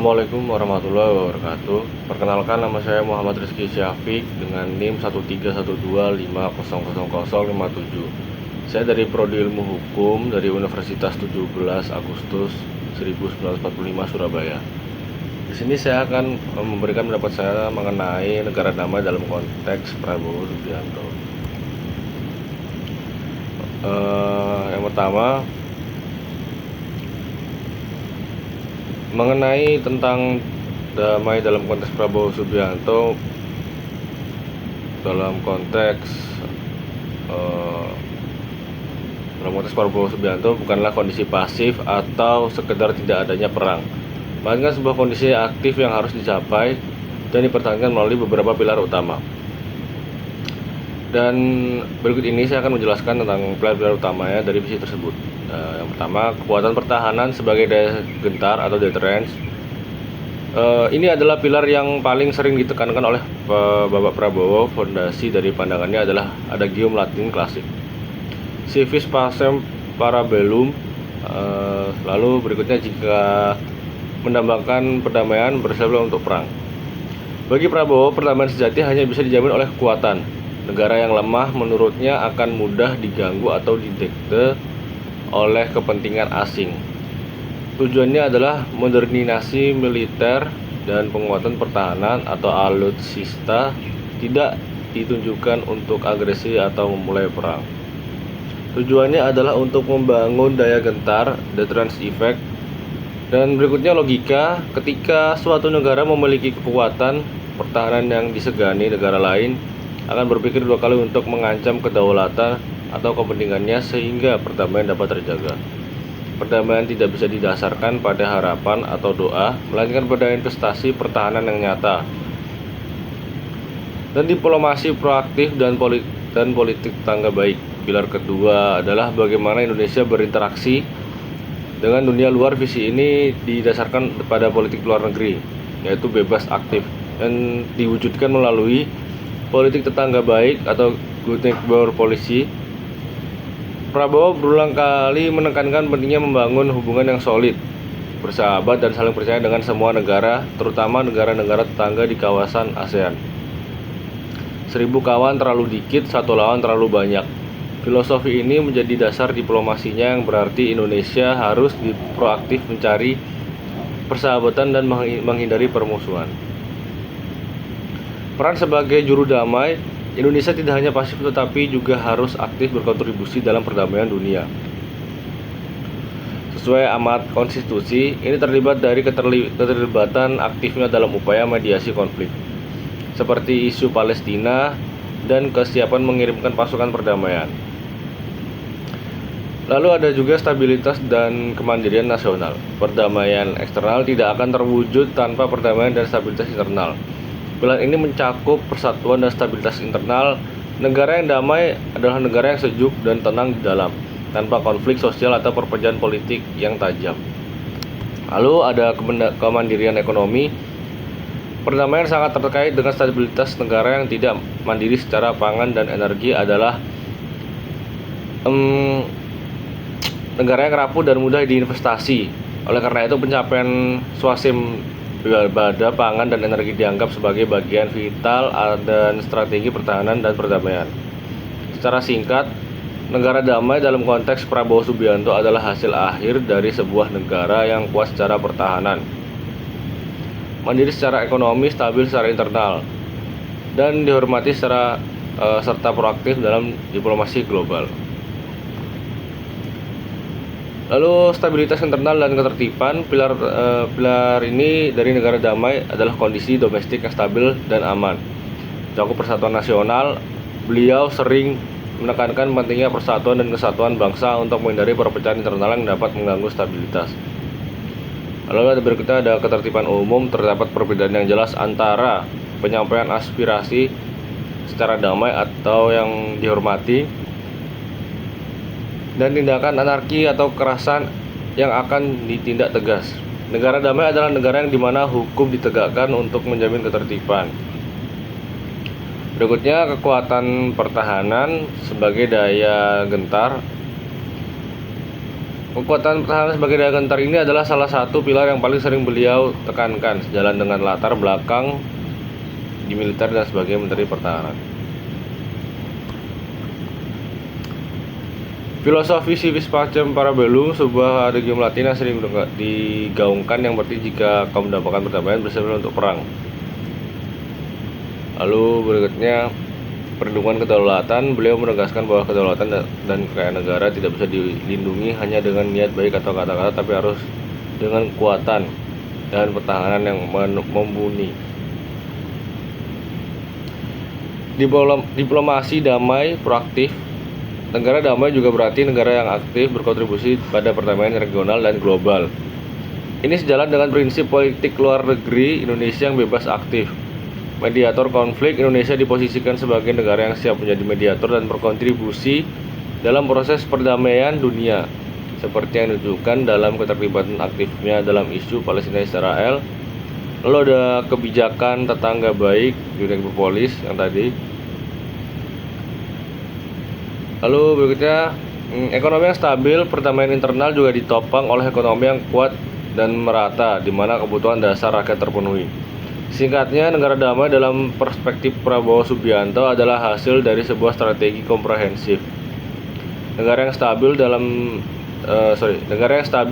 Assalamualaikum warahmatullahi wabarakatuh. Perkenalkan, nama saya Muhammad Rizky Syafiq dengan NIM 13125000057. Saya dari Prodi Ilmu Hukum dari Universitas 17 Agustus 1945 Surabaya. Di sini saya akan memberikan pendapat saya mengenai negara damai dalam konteks Prabowo Subianto. Yang pertama, mengenai tentang damai dalam konteks Prabowo Subianto, dalam konteks Prabowo Subianto bukanlah kondisi pasif atau sekedar tidak adanya perang, melainkan sebuah kondisi aktif yang harus dicapai dan dipertahankan melalui beberapa pilar utama. Dan berikut ini saya akan menjelaskan tentang pilar-pilar utamanya dari visi tersebut. Yang pertama, kekuatan pertahanan sebagai daya gentar atau deterrence. Ini adalah pilar yang paling sering ditekankan oleh Bapak Prabowo. Fondasi dari pandangannya adalah adagium Latin klasik, civis pacem para bellum. Lalu berikutnya, jika mendambakan perdamaian, bersiaplah untuk perang. Bagi Prabowo, perdamaian sejati hanya bisa dijamin oleh kekuatan. Negara yang lemah menurutnya akan mudah diganggu atau didikte oleh kepentingan asing. Tujuannya adalah modernisasi militer dan penguatan pertahanan atau alutsista tidak ditunjukkan untuk agresi atau memulai perang. Tujuannya adalah untuk membangun daya gentar, deterrence effect. Dan berikutnya logika, ketika suatu negara memiliki kekuatan pertahanan yang disegani negara lain, akan berpikir dua kali untuk mengancam kedaulatan atau kepentingannya sehingga perdamaian dapat terjaga. Perdamaian tidak bisa didasarkan pada harapan atau doa, melainkan pada investasi pertahanan yang nyata. Dan diplomasi proaktif dan politik tangga baik. Pilar kedua adalah bagaimana Indonesia berinteraksi dengan dunia luar. Visi ini didasarkan pada politik luar negeri, yaitu bebas aktif, dan diwujudkan melalui politik tetangga baik atau good neighbor policy. Prabowo berulang kali menekankan pentingnya membangun hubungan yang solid, bersahabat, dan saling percaya dengan semua negara, terutama negara-negara tetangga di kawasan ASEAN. 1000 kawan terlalu dikit, satu lawan terlalu banyak. Filosofi ini menjadi dasar diplomasinya, yang berarti Indonesia harus proaktif mencari persahabatan dan menghindari permusuhan. Peran sebagai juru damai, Indonesia tidak hanya pasif tetapi juga harus aktif berkontribusi dalam perdamaian dunia. Sesuai amat konstitusi, ini terlibat dari keterlibatan aktifnya dalam upaya mediasi konflik, seperti isu Palestina dan kesiapan mengirimkan pasukan perdamaian. Lalu ada juga stabilitas dan kemandirian nasional. Perdamaian eksternal tidak akan terwujud tanpa perdamaian dan stabilitas internal. Pilar ini mencakup persatuan dan stabilitas internal. Negara yang damai adalah negara yang sejuk dan tenang di dalam, tanpa konflik sosial atau perpecahan politik yang tajam. Lalu ada kemandirian ekonomi. Perdamaian sangat terkait dengan stabilitas negara. Yang tidak mandiri secara pangan dan energi adalah negara yang rapuh dan mudah diinvestasi. Oleh karena itu, pencapaian swasembada pangan dan energi dianggap sebagai bagian vital dan strategi pertahanan dan perdamaian. Secara singkat, negara damai dalam konteks Prabowo Subianto adalah hasil akhir dari sebuah negara yang kuat secara pertahanan, mandiri secara ekonomi, stabil secara internal, dan dihormati serta proaktif dalam diplomasi global. Lalu stabilitas internal dan ketertiban. Pilar ini dari negara damai adalah kondisi domestik yang stabil dan aman, mencakup persatuan nasional. Beliau sering menekankan pentingnya persatuan dan kesatuan bangsa untuk menghindari perpecahan internal yang dapat mengganggu stabilitas. Lalu berikutnya ada ketertiban umum. Terdapat perbedaan yang jelas antara penyampaian aspirasi secara damai atau yang dihormati dan tindakan anarki atau kekerasan yang akan ditindak tegas. Negara damai adalah negara yang dimana hukum ditegakkan untuk menjamin ketertiban. Berikutnya, kekuatan pertahanan sebagai daya gentar. Kekuatan pertahanan sebagai daya gentar ini adalah salah satu pilar yang paling sering beliau tekankan, sejalan dengan latar belakang di militer dan sebagai Menteri Pertahanan. Filosofi civis pacem parabellum, sebuah adigium Latin yang sering digaungkan yang berarti jika kaum mendapatkan perdamaian bersedia untuk perang. Lalu berikutnya perlindungan kedaulatan, beliau menegaskan bahwa kedaulatan dan kekayaan negara tidak bisa dilindungi hanya dengan niat baik atau kata-kata, tapi harus dengan kekuatan dan pertahanan yang mumpuni. Diplomasi damai proaktif. Negara damai juga berarti negara yang aktif berkontribusi pada perdamaian regional dan global. Ini sejalan dengan prinsip politik luar negeri Indonesia yang bebas aktif. Mediator konflik, Indonesia diposisikan sebagai negara yang siap menjadi mediator dan berkontribusi dalam proses perdamaian dunia, seperti yang ditunjukkan dalam keterlibatan aktifnya dalam isu Palestina-Israel. Lalu ada kebijakan tetangga baik, United Polis yang tadi. Lalu berikutnya, ekonomi yang stabil, perdamaian internal juga ditopang oleh ekonomi yang kuat dan merata, di mana kebutuhan dasar rakyat terpenuhi. Singkatnya, negara damai dalam perspektif Prabowo Subianto adalah hasil dari sebuah strategi komprehensif. Negara yang stabil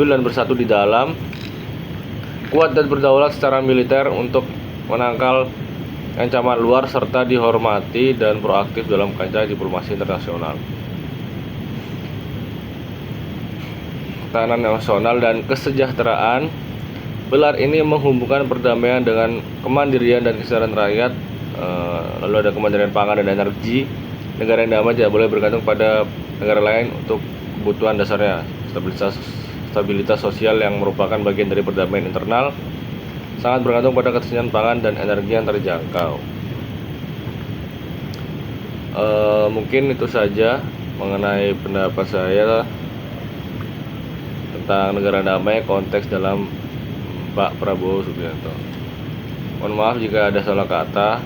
dan bersatu di dalam, kuat dan berdaulat secara militer untuk menangkal ancaman luar serta dihormati dan proaktif dalam kancah diplomasi internasional. Ketahanan nasional dan kesejahteraan. Pilar ini menghubungkan perdamaian dengan kemandirian dan kesejahteraan rakyat. Lalu ada kemandirian pangan dan energi. Negara yang damai tidak boleh bergantung pada negara lain untuk kebutuhan dasarnya. Stabilitas sosial yang merupakan bagian dari perdamaian internal sangat bergantung pada ketersediaan pangan dan energi yang terjangkau. Mungkin itu saja mengenai pendapat saya tentang negara damai konteks dalam Pak Prabowo Subianto. Mohon maaf jika ada salah kata.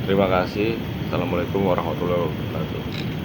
Terima kasih. Assalamualaikum warahmatullahi wabarakatuh.